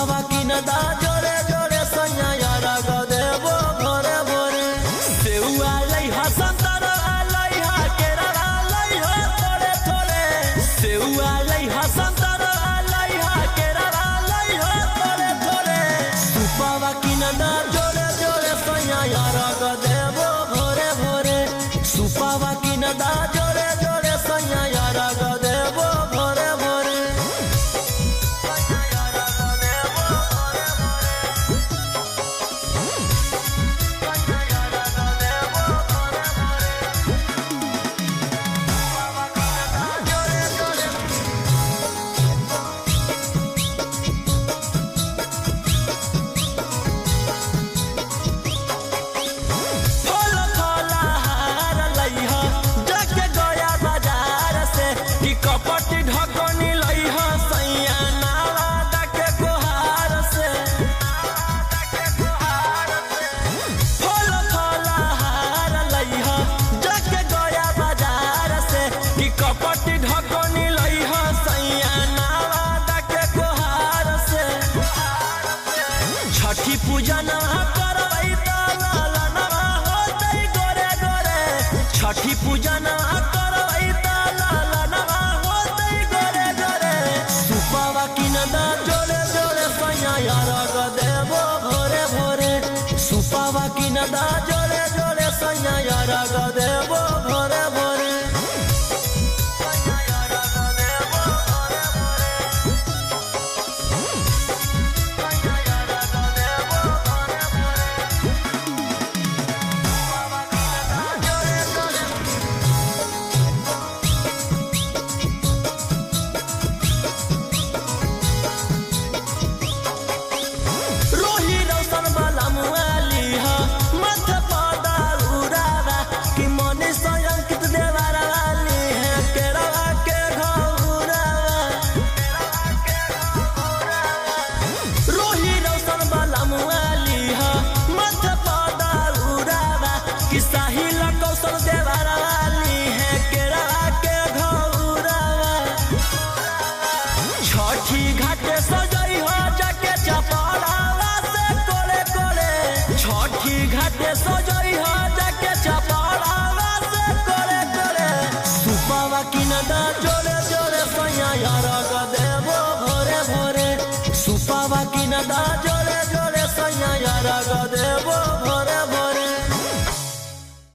जोड़े जोड़े सैया रग देवो भोरे भोरे सेउआ लइहा संतरा लइहा केरा लइहा थोड़े थोड़े सेउआ लइहा संतरा लइहा केरा लइहा थोड़े थोड़े सुपावा किनदा जोड़े जोड़े सैया रग देवो भोरे भोरे सुपावा किनदा जोड़े जोड़े सैया रग देवो भोरे भोरे कपटी ढकनी लइहा सैया नाला डाके गोहार से फल फलहार लइहा जाके गया बाजार से कि कपटी ढकनी लइहा सैया नाला डाके गोहार से छठी पूजा ना करबै त लाला होतै गोरे गोरे छठी पूजा ना करबै त जोड़े जोड़े सैया रग देवो भोरे भोरे सुपावा किनदा जोड़े जोड़े सैया रग देवो भोरे भोरे कौशल देवारा वाली है केरा के घौरावा छठी घाटे सजई हो जाके चपड़ावा से कोले कोले छठी घाटे सजई हो जाके चपड़ावा से कोले कोले सुपावा किनदा जोड़े जोड़े सैया रग देवो भोरे भोरे सुपावा किनदा